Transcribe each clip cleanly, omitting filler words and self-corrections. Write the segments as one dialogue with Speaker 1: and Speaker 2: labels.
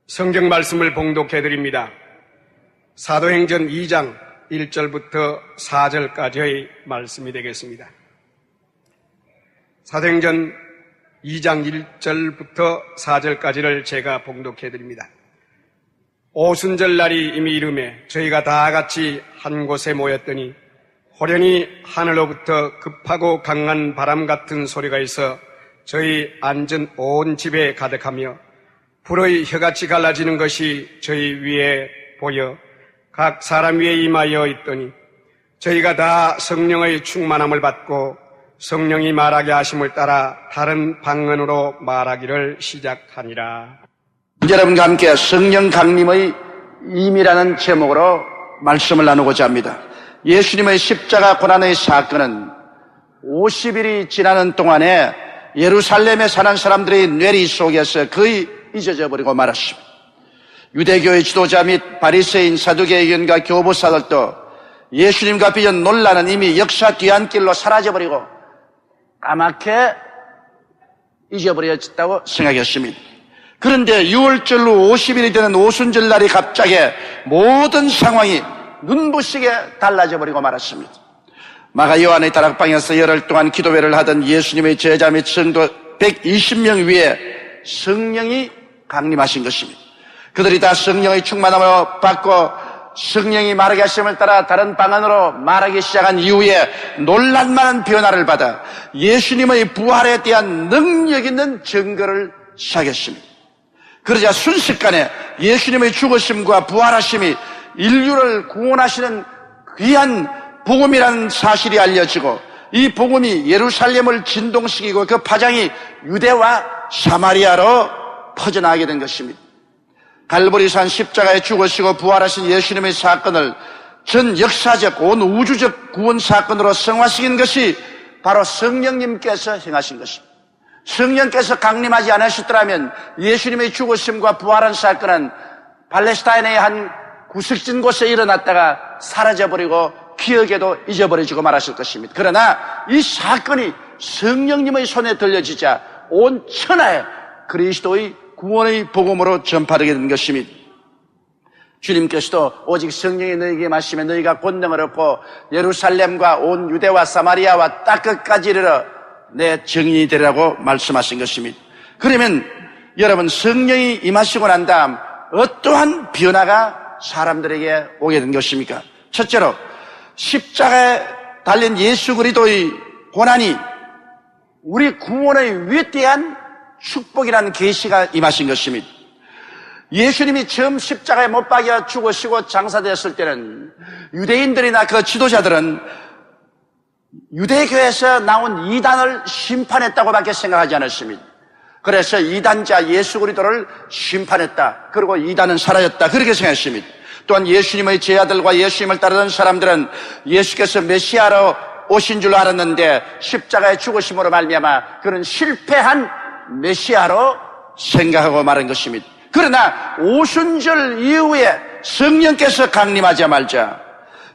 Speaker 1: 성경 말씀을 봉독해 드립니다. 사도행전 2장 1절부터 4절까지의 말씀이 되겠습니다. 사도행전 2장 1절부터 4절까지를 제가 봉독해 드립니다. 오순절 날이 이미 이르매 저희가 다 같이 한 곳에 모였더니 호련히 하늘로부터 급하고 강한 바람 같은 소리가 있어 저희 앉은 온 집에 가득하며 불의 혀같이 갈라지는 것이 저희 위에 보여 각 사람 위에 임하여 있더니 저희가 다 성령의 충만함을 받고 성령이 말하게 하심을 따라 다른 방언으로 말하기를 시작하니라.
Speaker 2: 여러분과 함께 성령 강림의 임이라는 제목으로 말씀을 나누고자 합니다. 예수님의 십자가 고난의 사건은 50일이 지나는 동안에 예루살렘에 사는 사람들의 뇌리 속에서 거의 잊어져 버리고 말았습니다. 유대교의 지도자 및 바리새인 사두개인과 교부사들도 예수님과 빚은 논란은 이미 역사 뒤안길로 사라져버리고 까맣게 잊어버렸다고 생각했습니다. 그런데 6월절로 50일이 되는 오순절 날이 갑자기 모든 상황이 눈부시게 달라져 버리고 말았습니다. 마가 요한의 다락방에서 열흘 동안 기도회를 하던 예수님의 제자 및 성도 120명 위에 성령이 강림하신 것입니다. 그들이 다 성령의 충만함을 받고 성령이 말하게 하심을 따라 다른 방언으로 말하기 시작한 이후에 놀랄만한 변화를 받아 예수님의 부활에 대한 능력 있는 증거를 시작했습니다. 그러자 순식간에 예수님의 죽으심과 부활하심이 인류를 구원하시는 귀한 복음이라는 사실이 알려지고 이 복음이 예루살렘을 진동시키고 그 파장이 유대와 사마리아로 퍼져나가게 된 것입니다. 갈보리산 십자가에 죽으시고 부활하신 예수님의 사건을 전 역사적 온 우주적 구원 사건으로 성화시킨 것이 바로 성령님께서 행하신 것입니다. 성령께서 강림하지 않으셨더라면 예수님의 죽으심과 부활한 사건은 팔레스타인의 한 구석진 곳에 일어났다가 사라져버리고 기억에도 잊어버려지고 말았을 것입니다. 그러나 이 사건이 성령님의 손에 들려지자 온 천하에 그리스도의 구원의 복음으로 전파되게 된 것입니다. 주님께서도 오직 성령이 너희에게 마시면 너희가 권능을 얻고 예루살렘과 온 유대와 사마리아와 땅 끝까지 이르러 내 증인이 되라고 말씀하신 것입니다. 그러면 여러분, 성령이 임하시고 난 다음 어떠한 변화가 사람들에게 오게 된 것입니까? 첫째로 십자가에 달린 예수 그리스도의 고난이 우리 구원의 위대한 축복이라는 계시가 임하신 것입니다. 예수님이 처음 십자가에 못 박여 죽으시고 장사되었을 때는 유대인들이나 그 지도자들은 유대교에서 나온 이단을 심판했다고밖에 생각하지 않았습니다. 그래서 이단자 예수 그리스도를 심판했다. 그리고 이단은 사라졌다. 그렇게 생각했습니다. 또한 예수님의 제자들과 예수님을 따르던 사람들은 예수께서 메시아로 오신 줄 알았는데 십자가의 죽으심으로 말미암아 그는 실패한 메시아로 생각하고 말한 것입니다. 그러나 오순절 이후에 성령께서 강림하자마자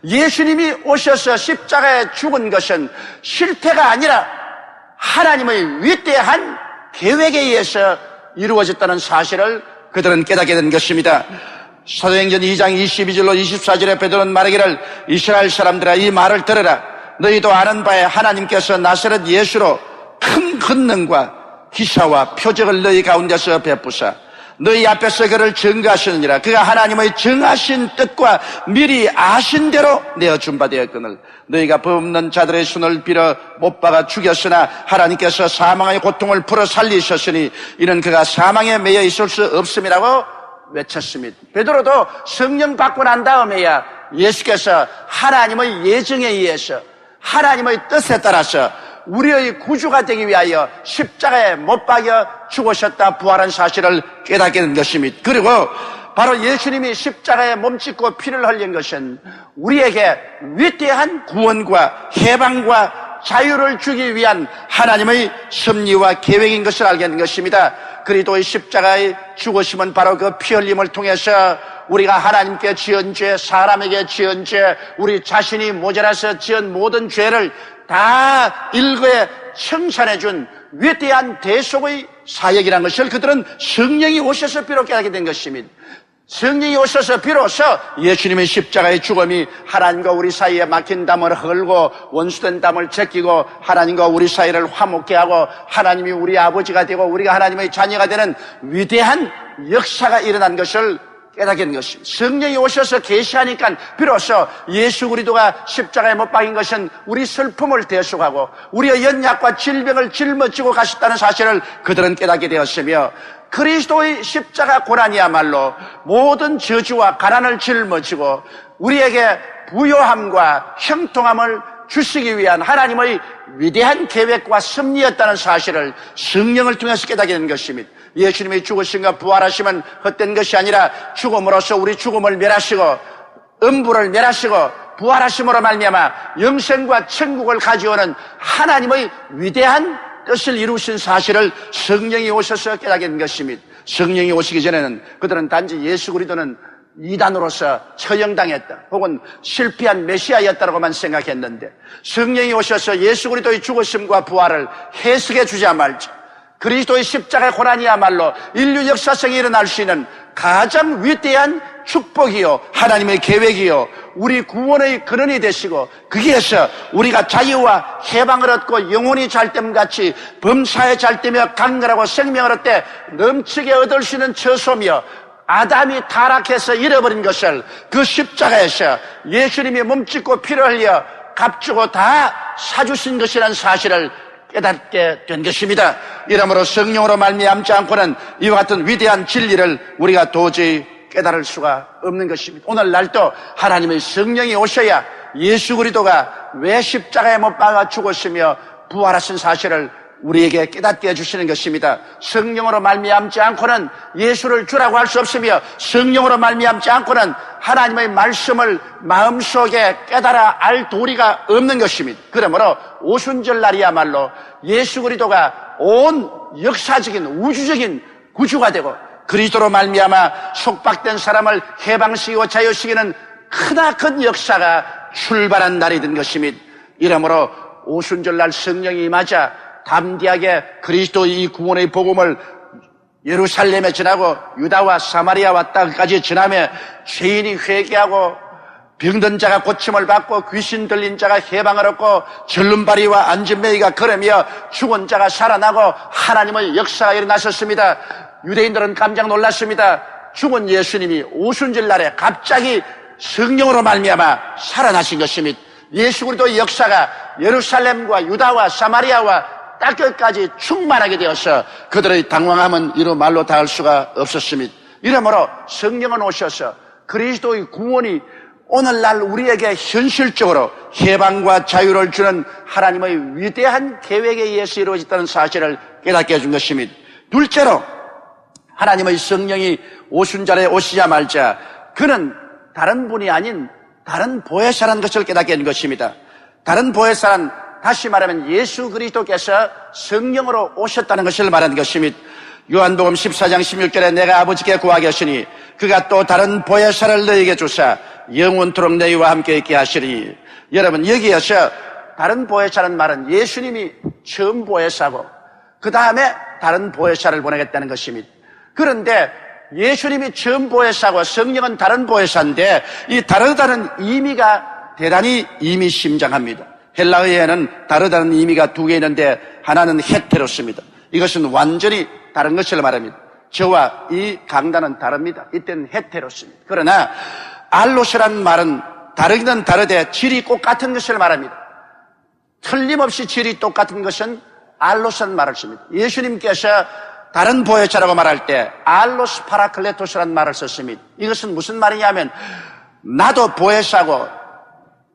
Speaker 2: 예수님이 오셔서 십자가에 죽은 것은 실패가 아니라 하나님의 위대한 계획에 의해서 이루어졌다는 사실을 그들은 깨닫게 된 것입니다. 사도행전 2장 22절로 24절에 베드로는 말하기를 이스라엘 사람들아 이 말을 들으라. 너희도 아는 바에 하나님께서 나사렛 예수로 큰 권능과 기사와 표적을 너희 가운데서 베푸사 너희 앞에서 그를 증거하시느니라. 그가 하나님의 정하신 뜻과 미리 아신 대로 내어준 바 되었거늘 너희가 법 없는 자들의 손을 빌어 못 박아 죽였으나 하나님께서 사망의 고통을 풀어 살리셨으니 이는 그가 사망에 매여 있을 수 없음이라고 외쳤습니다. 베드로도 성령 받고 난 다음에야 예수께서 하나님의 예정에 의해서 하나님의 뜻에 따라서 우리의 구주가 되기 위하여 십자가에 못 박여 죽으셨다 부활한 사실을 깨닫게 된 것입니다. 그리고 바로 예수님이 십자가에 몸짓고 피를 흘린 것은 우리에게 위대한 구원과 해방과 자유를 주기 위한 하나님의 섭리와 계획인 것을 알게 된 것입니다. 그리스도의 십자가의 죽으심은 바로 그 피 흘림을 통해서 우리가 하나님께 지은 죄, 사람에게 지은 죄, 우리 자신이 모자라서 지은 모든 죄를 다 일거에 청산해 준 위대한 대속의 사역이라는 것을 그들은 성령이 오셔서 비록 깨닫게 된 것입니다. 성령이 오셔서 비로소 예수님의 십자가의 죽음이 하나님과 우리 사이에 막힌 담을 헐고 원수된 담을 제끼고 하나님과 우리 사이를 화목케 하고 하나님이 우리 아버지가 되고 우리가 하나님의 자녀가 되는 위대한 역사가 일어난 것을 깨닫게 된 것입니다. 성령이 오셔서 계시하니까 비로소 예수 그리스도가 십자가에 못 박힌 것은 우리 슬픔을 대속하고 우리의 연약과 질병을 짊어지고 가셨다는 사실을 그들은 깨닫게 되었으며, 그리스도의 십자가 고난이야말로 모든 저주와 가난을 짊어지고 우리에게 부요함과 형통함을 주시기 위한 하나님의 위대한 계획과 섭리였다는 사실을 성령을 통해서 깨닫게 된 것입니다. 예수님의 죽으심과 부활하심은 헛된 것이 아니라 죽음으로써 우리 죽음을 멸하시고 음부를 멸하시고 부활하심으로 말미암아 영생과 천국을 가져오는 하나님의 위대한 뜻을 이루신 사실을 성령이 오셔서 깨닫게 된 것입니다. 성령이 오시기 전에는 그들은 단지 예수 그리스도는 이단으로서 처형당했다 혹은 실패한 메시아였다고만 생각했는데, 성령이 오셔서 예수 그리스도의 죽으심과 부활을 해석해 주자 말자 그리스도의 십자가의 고난이야말로 인류 역사성에 일어날 수 있는 가장 위대한 축복이요 하나님의 계획이요 우리 구원의 근원이 되시고, 거기에서 우리가 자유와 해방을 얻고 영혼이 잘됨같이 범사에 잘되며 강건하고 생명을 얻되 넘치게 얻을 수 있는 처소며 아담이 타락해서 잃어버린 것을 그 십자가에서 예수님이 몸짓고 피를 흘려 값주고 다 사주신 것이라는 사실을 깨닫게 된 것입니다. 이러므로 성령으로 말미암지 않고는 이와 같은 위대한 진리를 우리가 도저히 깨달을 수가 없는 것입니다. 오늘날도 하나님의 성령이 오셔야 예수 그리스도가 왜 십자가에 못 박아 죽었으며 부활하신 사실을 우리에게 깨닫게 해주시는 것입니다. 성령으로 말미암지 않고는 예수를 주라고 할 수 없으며, 성령으로 말미암지 않고는 하나님의 말씀을 마음속에 깨달아 알 도리가 없는 것입니다. 그러므로 오순절 날이야말로 예수 그리스도가 온 역사적인 우주적인 구주가 되고 그리스도로 말미암아 속박된 사람을 해방시키고 자유시키는 크나큰 역사가 출발한 날이 된 것입니다. 이러므로 오순절 날 성령이 임하자 담대하게 그리스도의 이 구원의 복음을 예루살렘에 전하고 유다와 사마리아와 땅까지 전하며 죄인이 회개하고 병든 자가 고침을 받고 귀신 들린 자가 해방을 얻고 절름발이와 안전매이가 걸으며 죽은 자가 살아나고 하나님의 역사가 일어나셨습니다. 유대인들은 깜짝 놀랐습니다. 죽은 예수님이 오순절 날에 갑자기 성령으로 말미암아 살아나신 것입니다. 예수 그리스도의 역사가 예루살렘과 유다와 사마리아와 땅끝까지 충만하게 되어서 그들의 당황함은 이루 말로 다 할 수가 없었습니다. 이러므로 성령은 오셔서 그리스도의 구원이 오늘날 우리에게 현실적으로 해방과 자유를 주는 하나님의 위대한 계획에 의해서 이루어졌다는 사실을 깨닫게 해준 것입니다. 둘째로 하나님의 성령이 오순절에 오시자 말자 그는 다른 분이 아닌 다른 보혜사라는 것을 깨닫게 된 것입니다. 다른 보혜사란 다시 말하면 예수 그리스도께서 성령으로 오셨다는 것을 말하는 것입니다. 요한복음 14장 16절에 내가 아버지께 구하게 하시니 그가 또 다른 보혜사를 너희에게 주사 영원토록 너희와 함께 있게 하시리니. 여러분, 여기에서 다른 보혜사라는 말은 예수님이 처음 보혜사고 그 다음에 다른 보혜사를 보내겠다는 것입니다. 그런데 예수님이 처음 보혜사고 성령은 다른 보혜사인데 이 다르다는 의미가 대단히 의미심장합니다. 헬라어에는 다르다는 의미가 두 개 있는데 하나는 헤테로스입니다. 이것은 완전히 다른 것을 말합니다. 저와 이 강단은 다릅니다. 이때는 헤테로스입니다. 그러나 알로스라는 말은 다르기는 다르되 질이 꼭 같은 것을 말합니다. 틀림없이 질이 똑같은 것은 알로스라는 말을 씁니다. 예수님께서 다른 보혜사라고 말할 때 알로스 파라클레토스라는 말을 썼습니다. 이것은 무슨 말이냐면 나도 보혜사고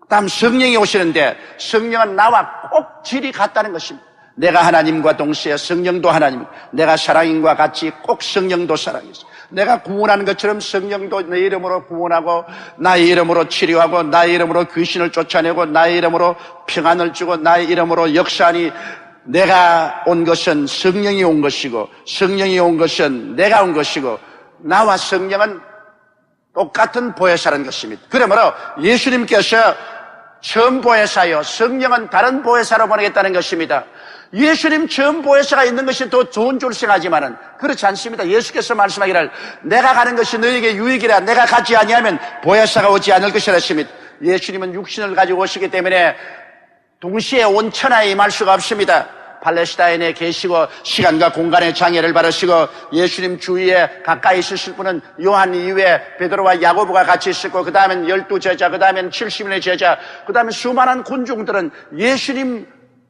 Speaker 2: 다음 성령이 오시는데 성령은 나와 꼭 질이 같다는 것입니다. 내가 하나님과 동시에 성령도 하나님, 내가 사랑인과 같이 꼭 성령도 사랑이죠. 내가 구원하는 것처럼 성령도 내 이름으로 구원하고 나의 이름으로 치료하고 나의 이름으로 귀신을 쫓아내고 나의 이름으로 평안을 주고 나의 이름으로 역사하니 내가 온 것은 성령이 온 것이고 성령이 온 것은 내가 온 것이고 나와 성령은 똑같은 보혜사라는 것입니다. 그러므로 예수님께서 처음 보혜사요 성령은 다른 보혜사로 보내겠다는 것입니다. 예수님 처음 보혜사가 있는 것이 더 좋은 줄 생각하지만은 그렇지 않습니다. 예수께서 말씀하기를 내가 가는 것이 너에게 유익이라 내가 가지 아니하면 보혜사가 오지 않을 것이라 하십니다. 예수님은 육신을 가지고 오시기 때문에 동시에 온 천하에 임할 수가 없습니다. 팔레스타인에 계시고 시간과 공간의 장애를 받으시고 예수님 주위에 가까이 있으실 분은 요한 이후에 베드로와 야고보가 같이 있었고 그 다음엔 12제자, 그 다음엔 70인의 제자, 그 다음에 수많은 군중들은 예수님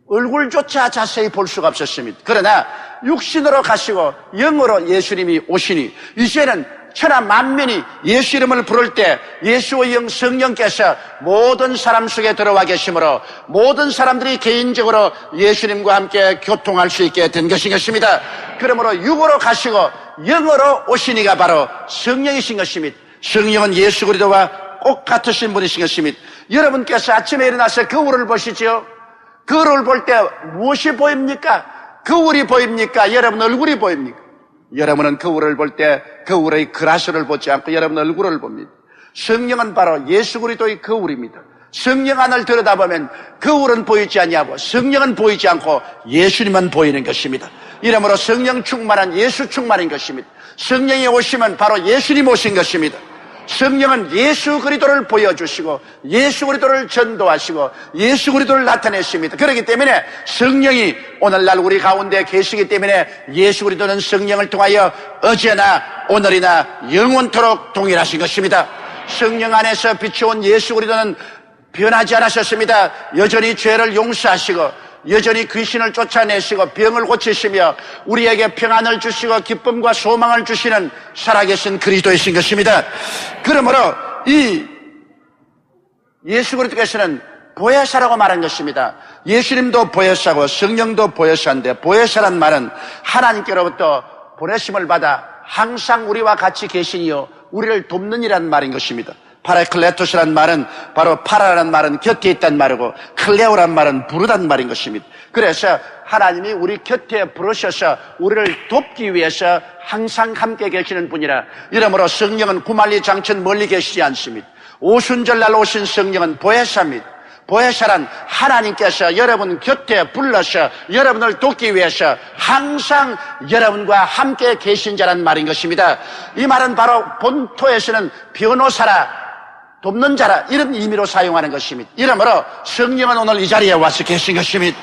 Speaker 2: 얼굴조차 자세히 볼 수가 없었습니다. 그러나 육신으로 가시고 영으로 예수님이 오시니 이제는 천하 만민이 예수 이름을 부를 때 예수의 영 성령께서 모든 사람 속에 들어와 계시므로 모든 사람들이 개인적으로 예수님과 함께 교통할 수 있게 된 것입니다. 그러므로 육으로 가시고 영으로 오시니가 바로 성령이신 것입니다. 성령은 예수 그리스도와 꼭 같으신 분이신 것입니다. 여러분께서 아침에 일어나서 거울을 보시죠. 거울을 볼 때 무엇이 보입니까? 거울이 보입니까? 여러분 얼굴이 보입니까? 여러분은 거울을 볼 때 거울의 그라스를 보지 않고 여러분 얼굴을 봅니다. 성령은 바로 예수 그리스도의 거울입니다. 성령 안을 들여다보면 거울은 보이지 아니하고 성령은 보이지 않고 예수님만 보이는 것입니다. 이러므로 성령 충만한 예수 충만인 것입니다. 성령이 오시면 바로 예수님 오신 것입니다. 성령은 예수 그리스도를 보여주시고 예수 그리스도를 전도하시고 예수 그리스도를 나타내십니다. 그렇기 때문에 성령이 오늘날 우리 가운데 계시기 때문에 예수 그리스도는 성령을 통하여 어제나 오늘이나 영원토록 동일하신 것입니다. 성령 안에서 비추온 예수 그리스도는 변하지 않으셨습니다. 여전히 죄를 용서하시고 여전히 귀신을 쫓아내시고 병을 고치시며 우리에게 평안을 주시고 기쁨과 소망을 주시는 살아계신 그리스도이신 것입니다. 그러므로 이 예수 그리스도께서는 보혜사라고 말한 것입니다. 예수님도 보혜사고 성령도 보혜사인데 보혜사란 말은 하나님께로부터 보내심을 받아 항상 우리와 같이 계시니요 우리를 돕는 이란 말인 것입니다. 파라클레토스란 말은 바로 파라란 말은 곁에 있단 말이고 클레오란 말은 부르단 말인 것입니다. 그래서 하나님이 우리 곁에 부르셔서 우리를 돕기 위해서 항상 함께 계시는 분이라. 이러므로 성령은 구만리 장천 멀리 계시지 않습니다. 오순절날 오신 성령은 보혜사입니다. 보혜사란 하나님께서 여러분 곁에 불러서 여러분을 돕기 위해서 항상 여러분과 함께 계신 자란 말인 것입니다. 이 말은 바로 본토에서는 변호사라 돕는 자라 이런 의미로 사용하는 것입니다. 이러므로 성령은 오늘 이 자리에 와서 계신 것입니다.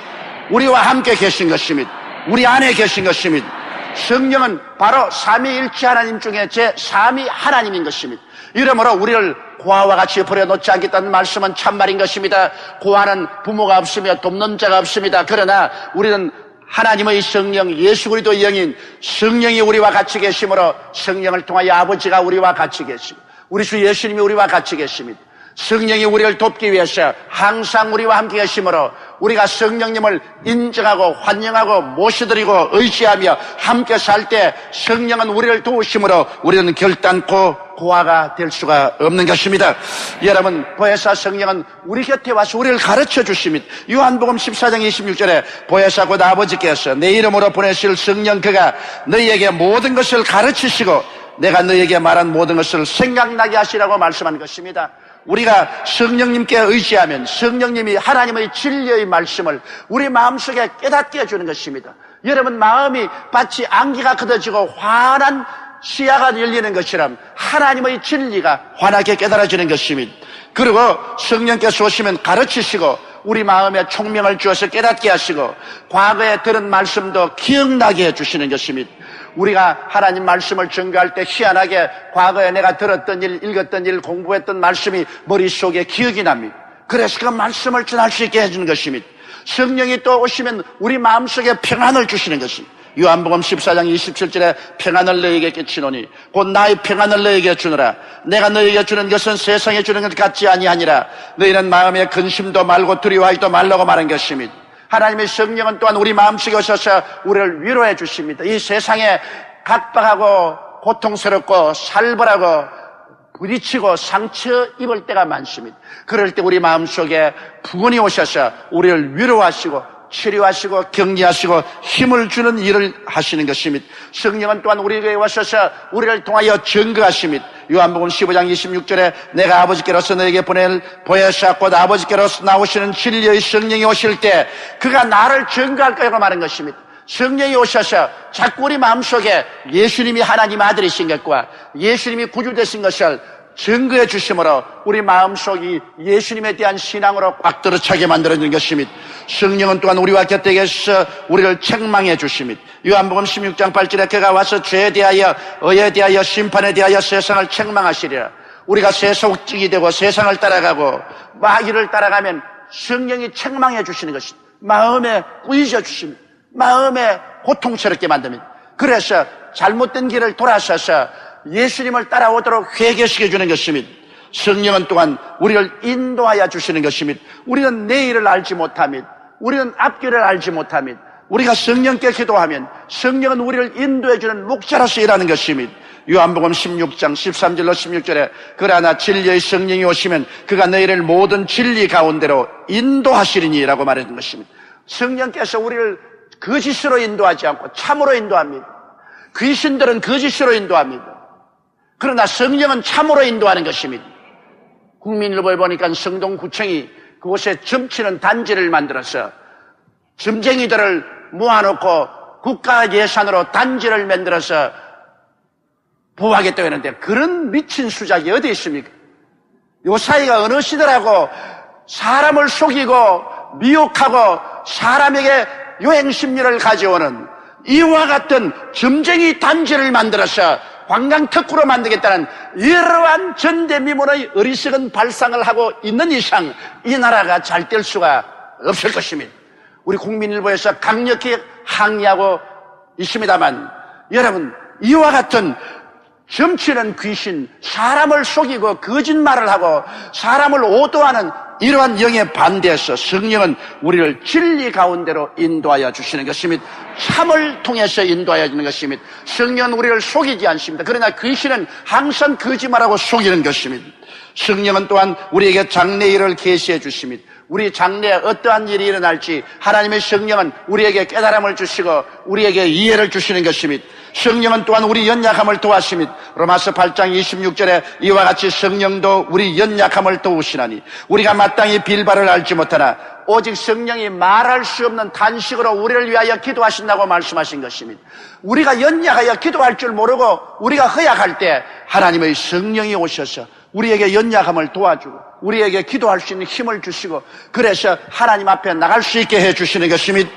Speaker 2: 우리와 함께 계신 것입니다. 우리 안에 계신 것입니다. 성령은 바로 삼위일체 하나님 중에 제3위 하나님인 것입니다. 이러므로 우리를 고아와 같이 버려놓지 않겠다는 말씀은 참말인 것입니다. 고아는 부모가 없으며 돕는 자가 없습니다. 그러나 우리는 하나님의 성령 예수 그리스도의 영인 성령이 우리와 같이 계시므로 성령을 통하여 아버지가 우리와 같이 계시고 우리 주 예수님이 우리와 같이 계십니다. 성령이 우리를 돕기 위해서 항상 우리와 함께 계시므로 우리가 성령님을 인정하고 환영하고 모셔드리고 의지하며 함께 살 때 성령은 우리를 도우심으로 우리는 결단코 고아가 될 수가 없는 것입니다. 여러분 보혜사 성령은 우리 곁에 와서 우리를 가르쳐 주십니다. 요한복음 14장 26절에 보혜사 곧 아버지께서 내 이름으로 보내실 성령 그가 너희에게 모든 것을 가르치시고 내가 너희에게 말한 모든 것을 생각나게 하시라고 말씀한 것입니다. 우리가 성령님께 의지하면 성령님이 하나님의 진리의 말씀을 우리 마음속에 깨닫게 해주는 것입니다. 여러분 마음이 마치 안개가 걷어지고 환한 시야가 열리는 것처럼 하나님의 진리가 환하게 깨달아지는 것입니다. 그리고 성령께서 오시면 가르치시고 우리 마음에 총명을 주어서 깨닫게 하시고 과거에 들은 말씀도 기억나게 해주시는 것입니다. 우리가 하나님 말씀을 전가할 때 희한하게 과거에 내가 들었던 일, 읽었던 일, 공부했던 말씀이 머릿속에 기억이 납니다. 그래서 그 말씀을 전할 수 있게 해주는 것입니다. 성령이 또 오시면 우리 마음속에 평안을 주시는 것입니다. 요한복음 14장 27절에 평안을 너희에게 끼치노니 곧 나의 평안을 너희에게 주노라. 내가 너희에게 주는 것은 세상에 주는 것 같지 아니하니라. 너희는 마음에 근심도 말고 두려워하지도 말라고 말한 것입니다. 하나님의 성령은 또한 우리 마음속에 오셔서 우리를 위로해 주십니다. 이 세상에 각박하고 고통스럽고 살벌하고 부딪히고 상처 입을 때가 많습니다. 그럴 때 우리 마음속에 부군이 오셔서 우리를 위로하시고 치료하시고 격려하시고 힘을 주는 일을 하시는 것입니다. 성령은 또한 우리에게 오셔서 우리를 통하여 증거하십니다. 요한복음 15장 26절에 내가 아버지께로서 너에게 보낼 보혜사 곧 아버지께로서 나오시는 진리의 성령이 오실 때 그가 나를 증거할 거라고 말한 것입니다. 성령이 오셔서 자꾸 우리 마음속에 예수님이 하나님 아들이신 것과 예수님이 구주되신 것을 증거해 주심으로 우리 마음속이 예수님에 대한 신앙으로 꽉 들어차게 만들어주는 것입니다. 성령은 또한 우리와 곁에 계셔서 우리를 책망해 주십니다. 요한복음 16장 8절에 그가 와서 죄에 대하여 의에 대하여 심판에 대하여 세상을 책망하시리라. 우리가 세속적이 되고 세상을 따라가고 마귀를 따라가면 성령이 책망해 주시는 것입니다. 마음에 꾸이져 주십니다. 마음에 고통스럽게 만듭니다. 그래서 잘못된 길을 돌아서서 예수님을 따라오도록 회개시켜 주는 것입니다. 성령은 또한 우리를 인도하여 주시는 것입니다. 우리는 내일을 알지 못합니다. 우리는 앞길을 알지 못합니다. 우리가 성령께 기도하면 성령은 우리를 인도해 주는 목자로서 일하는 것입니다. 요한복음 16장 13절로 16절에 그러나 진리의 성령이 오시면 그가 너희를 모든 진리 가운데로 인도하시리니 라고 말했던 것입니다. 성령께서 우리를 거짓으로 인도하지 않고 참으로 인도합니다. 귀신들은 거짓으로 인도합니다. 그러나 성령은 참으로 인도하는 것입니다. 국민일보에 보니까 성동구청이 그곳에 점치는 단지를 만들어서 점쟁이들을 모아놓고 국가 예산으로 단지를 만들어서 보호하겠다고 했는데 그런 미친 수작이 어디 있습니까? 요 사이가 어느 시대라고 사람을 속이고 미혹하고 사람에게 유행심리를 가져오는 이와 같은 점쟁이 단지를 만들어서 관광특구로 만들겠다는 이러한 전대미문의 어리석은 발상을 하고 있는 이상 이 나라가 잘 될 수가 없을 것입니다. 우리 국민일보에서 강력히 항의하고 있습니다만 여러분 이와 같은 점치는 귀신, 사람을 속이고 거짓말을 하고 사람을 오도하는 이러한 영에 반대해서 성령은 우리를 진리 가운데로 인도하여 주시는 것입니다. 참을 통해서 인도하여 주는 것입니다. 성령은 우리를 속이지 않습니다. 그러나 귀신은 항상 거짓말하고 속이는 것입니다. 성령은 또한 우리에게 장래일을 계시해 주십니다. 우리 장래에 어떠한 일이 일어날지 하나님의 성령은 우리에게 깨달음을 주시고 우리에게 이해를 주시는 것입니다. 성령은 또한 우리 연약함을 도와십니다. 로마서 8장 26절에 이와 같이 성령도 우리 연약함을 도우시나니 우리가 마땅히 빌바를 알지 못하나 오직 성령이 말할 수 없는 탄식으로 우리를 위하여 기도하신다고 말씀하신 것입니다. 우리가 연약하여 기도할 줄 모르고 우리가 허약할 때 하나님의 성령이 오셔서 우리에게 연약함을 도와주고 우리에게 기도할 수 있는 힘을 주시고 그래서 하나님 앞에 나갈 수 있게 해주시는 것입니다.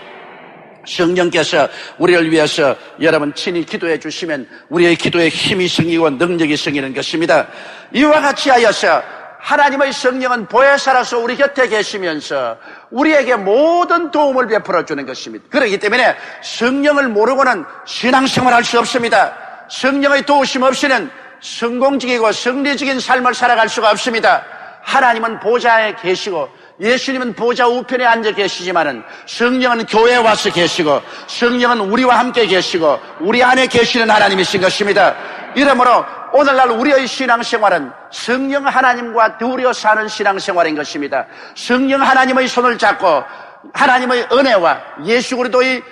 Speaker 2: 성령께서 우리를 위해서 여러분 친히 기도해 주시면 우리의 기도에 힘이 생기고 능력이 생기는 것입니다. 이와 같이 하여서 하나님의 성령은 보혜사로서 우리 곁에 계시면서 우리에게 모든 도움을 베풀어 주는 것입니다. 그렇기 때문에 성령을 모르고는 신앙생활을 할 수 없습니다. 성령의 도우심 없이는 성공적이고 성리적인 삶을 살아갈 수가 없습니다. 하나님은 보좌에 계시고 예수님은 보좌 우편에 앉아 계시지만은 성령은 교회에 와서 계시고 성령은 우리와 함께 계시고 우리 안에 계시는 하나님이신 것입니다. 이러므로 오늘날 우리의 신앙생활은 성령 하나님과 더불어 사는 신앙생활인 것입니다. 성령 하나님의 손을 잡고 하나님의 은혜와 예수 그리스도의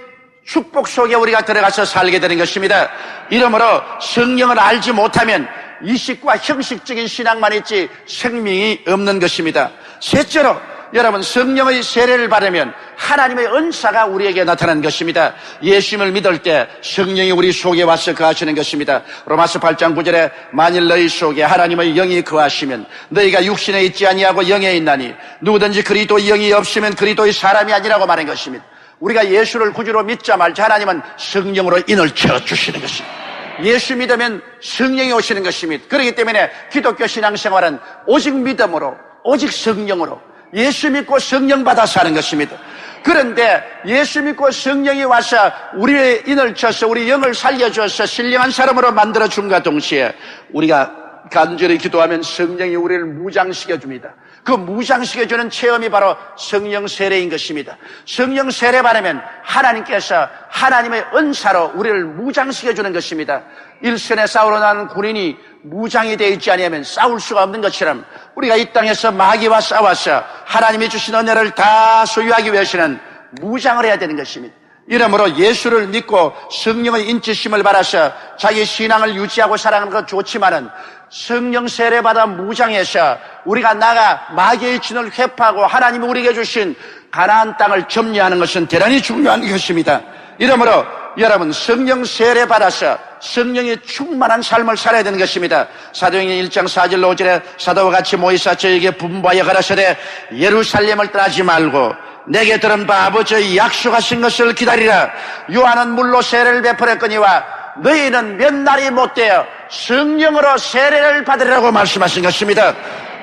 Speaker 2: 축복 속에 우리가 들어가서 살게 되는 것입니다. 이러므로 성령을 알지 못하면 이식과 형식적인 신앙만 있지 생명이 없는 것입니다. 셋째로 여러분 성령의 세례를 받으면 하나님의 은사가 우리에게 나타나는 것입니다. 예수님을 믿을 때 성령이 우리 속에 와서 거하시는 것입니다. 로마서 8장 9절에 만일 너희 속에 하나님의 영이 거하시면 너희가 육신에 있지 아니하고 영에 있나니 누구든지 그리스도의 영이 없으면 그리스도의 사람이 아니라고 말한 것입니다. 우리가 예수를 구주로 믿자 말자 하나님은 성령으로 인을 채워주시는 것입니다. 예수 믿으면 성령이 오시는 것입니다. 그렇기 때문에 기독교 신앙생활은 오직 믿음으로 오직 성령으로 예수 믿고 성령 받아 사는 것입니다. 그런데 예수 믿고 성령이 와서 우리의 인을 쳐서 우리 영을 살려줘서 신령한 사람으로 만들어줌과 동시에 우리가 간절히 기도하면 성령이 우리를 무장시켜줍니다. 그 무장시켜주는 체험이 바로 성령 세례인 것입니다. 성령 세례 받으면 하나님께서 하나님의 은사로 우리를 무장시켜주는 것입니다. 일선에 싸우러 나는 군인이 무장이 되어 있지 아니하면 싸울 수가 없는 것처럼 우리가 이 땅에서 마귀와 싸워서 하나님이 주신 은혜를 다 소유하기 위해서는 무장을 해야 되는 것입니다. 이러므로 예수를 믿고 성령의 인치심을 받아서 자기 신앙을 유지하고 살아가는 것 좋지만은 성령 세례받아 무장해서 우리가 나가 마귀의 진을 회파하고 하나님이 우리에게 주신 가나안 땅을 점유하는 것은 대단히 중요한 것입니다. 이러므로 여러분 성령 세례받아서 성령이 충만한 삶을 살아야 되는 것입니다. 사도행전 1장 4절 5절에 사도와 같이 모이사 저에게 분부하여 가라사대 예루살렘을 떠나지 말고 내게 들은 바 아버지의 약속하신 것을 기다리라. 요한은 물로 세례를 베풀었거니와 너희는 몇 날이 못되어 성령으로 세례를 받으라고 말씀하신 것입니다.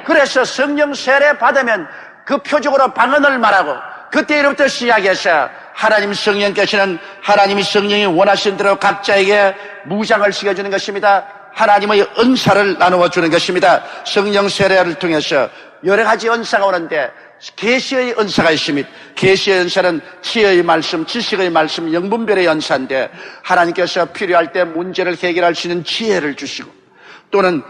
Speaker 2: 그래서 성령 세례 받으면 그 표적으로 방언을 말하고 그때로부터 시작해서 하나님 성령께서는 하나님이 성령이 원하신 대로 각자에게 무장을 시켜주는 것입니다. 하나님의 은사를 나누어 주는 것입니다. 성령 세례를 통해서 여러 가지 은사가 오는데 계시의 은사가 있습니다. 계시의 은사는 지혜의 말씀, 지식의 말씀, 영분별의 은사인데 하나님께서 필요할 때 문제를 해결할 수 있는 지혜를 주시고 또는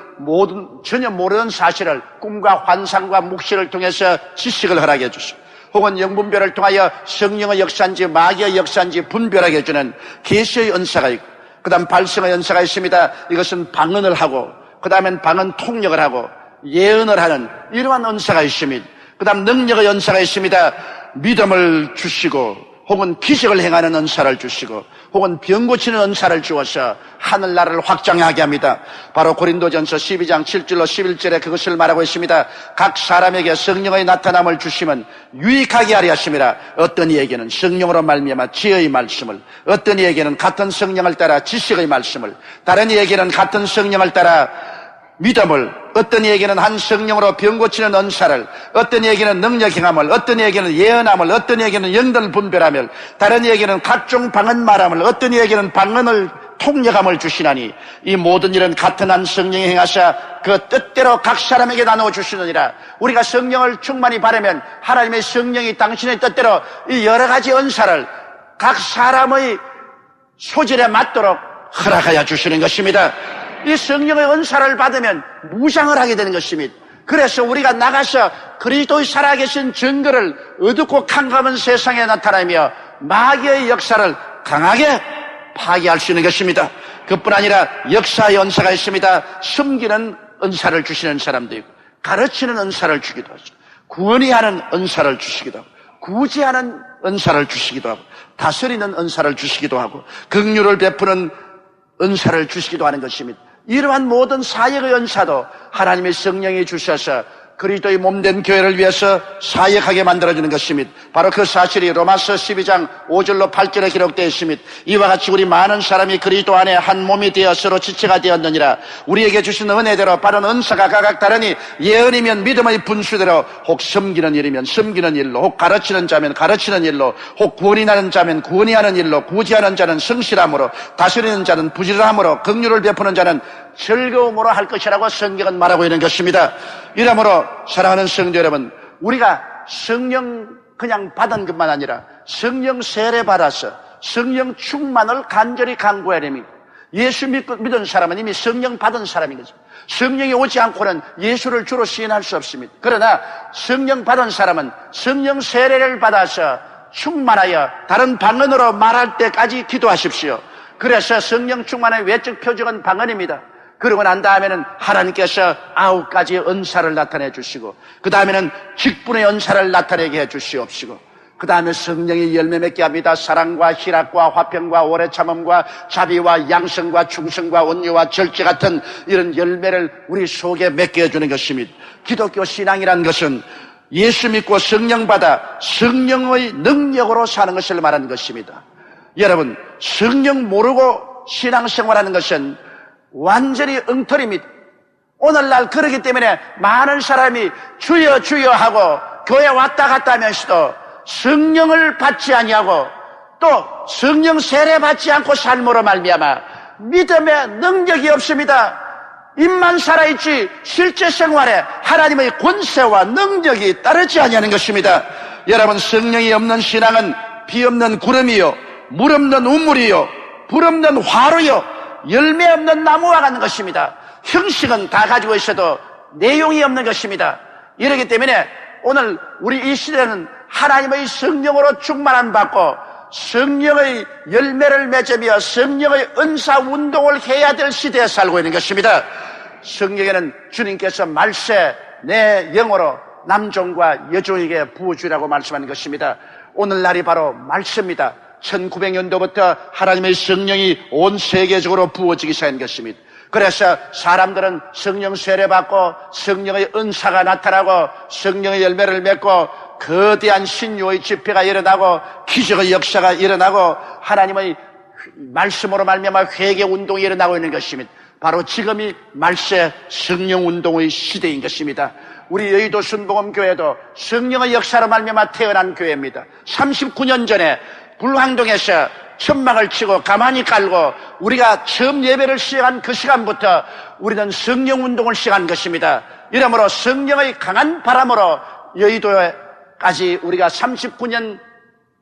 Speaker 2: 전혀 모르는 사실을 꿈과 환상과 묵시를 통해서 지식을 허락해 주시고 혹은 영분별을 통하여 성령의 역사인지 마귀의 역사인지 분별하게 해주는 계시의 은사가 있고 그 다음 발성의 은사가 있습니다. 이것은 방언을 하고 그 다음엔 방언 통역을 하고 예언을 하는 이러한 은사가 있습니다. 그 다음 능력의 은사가 있습니다. 믿음을 주시고 혹은 기적을 행하는 은사를 주시고 혹은 병 고치는 은사를 주어서 하늘나라를 확장하게 합니다. 바로 고린도전서 12장 7절로 11절에 그것을 말하고 있습니다. 각 사람에게 성령의 나타남을 주시면 유익하게 하려 하심이라. 어떤 이에게는 성령으로 말미암아 지혜의 말씀을, 어떤 이에게는 같은 성령을 따라 지식의 말씀을, 다른 이에게는 같은 성령을 따라 믿음을, 어떤 이에게는 한 성령으로 병 고치는 은사를, 어떤 이에게는 능력 행함을, 어떤 이에게는 예언함을, 어떤 이에게는 영들 분별함을, 다른 이에게는 각종 방언 말함을, 어떤 이에게는 방언을 통역함을 주시나니 이 모든 일은 같은 한 성령이 행하사 그 뜻대로 각 사람에게 나누어 주시느니라. 우리가 성령을 충만히 바라면 하나님의 성령이 당신의 뜻대로 이 여러 가지 은사를 각 사람의 소질에 맞도록 허락하여 주시는 것입니다. 이 성령의 은사를 받으면 무장을 하게 되는 것입니다. 그래서 우리가 나가서 그리스도의 살아계신 증거를 어둡고 캄캄한 세상에 나타나며 마귀의 역사를 강하게 파괴할 수 있는 것입니다. 그뿐 아니라 역사의 은사가 있습니다. 숨기는 은사를 주시는 사람도 있고 가르치는 은사를 주기도 하죠. 구원이 하는 은사를 주시기도 하고 구제하는 은사를 주시기도 하고 다스리는 은사를 주시기도 하고 긍휼을 베푸는 은사를 주시기도 하는 것입니다. 이러한 모든 사역의 은사도 하나님의 성령이 주셔서 그리스도의 몸된 교회를 위해서 사역하게 만들어주는 것입니다. 바로 그 사실이 로마서 12장 5절로 8절에 기록되어 있습니다. 이와 같이 우리 많은 사람이 그리스도 안에 한 몸이 되어 서로 지체가 되었느니라. 우리에게 주신 은혜대로 바른 은사가 각각 다르니 예언이면 믿음의 분수대로 혹 섬기는 일이면 섬기는 일로 혹 가르치는 자면 가르치는 일로 혹 구원이 나는 자면 구원이 하는 일로 구제하는 자는 성실함으로 다스리는 자는 부지런함으로 긍휼을 베푸는 자는 즐거움으로 할 것이라고 성경은 말하고 있는 것입니다. 이러므로 사랑하는 성도 여러분, 우리가 성령 그냥 받은 것만 아니라 성령 세례 받아서 성령 충만을 간절히 간구해야 됩니다. 예수 믿은 사람은 이미 성령 받은 사람인 거죠. 성령이 오지 않고는 예수를 주로 시인할 수 없습니다. 그러나 성령 받은 사람은 성령 세례를 받아서 충만하여 다른 방언으로 말할 때까지 기도하십시오. 그래서 성령 충만의 외적 표적은 방언입니다. 그러고 난 다음에는 하나님께서 9가지 은사를 나타내 주시고 그 다음에는 직분의 은사를 나타내게 해 주시옵시고 그 다음에 성령이 열매 맺게 합니다. 사랑과 희락과 화평과 오래 참음과 자비와 양성과 충성과 온유와 절제 같은 이런 열매를 우리 속에 맺게 해주는 것입니다. 기독교 신앙이라는 것은 예수 믿고 성령 받아 성령의 능력으로 사는 것을 말하는 것입니다. 여러분, 성령 모르고 신앙생활하는 것은 완전히 엉터리입니다. 오늘날 그러기 때문에 많은 사람이 주여 주여 하고 교회 왔다 갔다 하면서도 성령을 받지 아니하고 또 성령 세례 받지 않고 삶으로 말미암아 믿음의 능력이 없습니다. 입만 살아있지 실제 생활에 하나님의 권세와 능력이 따르지 아니하는 것입니다. 여러분, 성령이 없는 신앙은 비 없는 구름이요 물 없는 우물이요 불 없는 화로요 열매 없는 나무와 같은 것입니다. 형식은 다 가지고 있어도 내용이 없는 것입니다. 이렇기 때문에 오늘 우리 이 시대는 하나님의 성령으로 충만함 받고 성령의 열매를 맺으며 성령의 은사 운동을 해야 될 시대에 살고 있는 것입니다. 성경에는 주님께서 말세 내 영으로 남종과 여종에게 부어주라고 말씀하는 것입니다. 오늘날이 바로 말세입니다. 1900년도부터 하나님의 성령이 온 세계적으로 부어지기 시작한 것입니다. 그래서 사람들은 성령 세례받고 성령의 은사가 나타나고 성령의 열매를 맺고 거대한 신유의 집회가 일어나고 기적의 역사가 일어나고 하나님의 말씀으로 말미암아 회개 운동이 일어나고 있는 것입니다. 바로 지금이 말세 성령 운동의 시대인 것입니다. 우리 여의도 순복음교회도 성령의 역사로 말미암아 태어난 교회입니다. 39년 전에 불황동에서 천막을 치고 가만히 깔고 우리가 처음 예배를 시작한 그 시간부터 우리는 성령 운동을 시작한 것입니다. 이러므로 성령의 강한 바람으로 여의도에까지 우리가 39년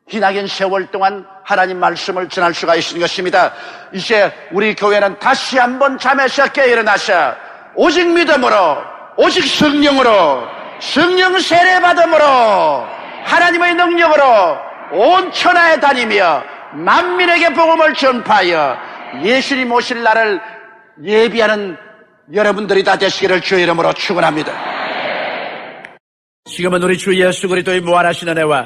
Speaker 2: 기나긴 세월 동안 하나님 말씀을 전할 수가 있는 것입니다. 이제 우리 교회는 다시 한번 잠에서 깨어 일어나서 오직 믿음으로 오직 성령으로 성령 세례받음으로 하나님의 능력으로 온 천하에 다니며 만민에게 복음을 전파하여 예수님 오실 날을 예비하는 여러분들이 다 되시기를 주의 이름으로 축원합니다.
Speaker 3: 지금은 우리 주 예수 그리스도의 무한하신 은혜와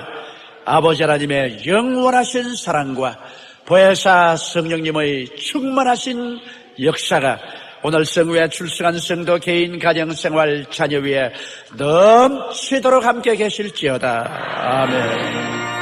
Speaker 3: 아버지 하나님의 영원하신 사랑과 보혜사 성령님의 충만하신 역사가 오늘 성회에 출석한 성도 개인 가정생활 자녀 위에 넘치도록 함께 계실지어다. 아멘.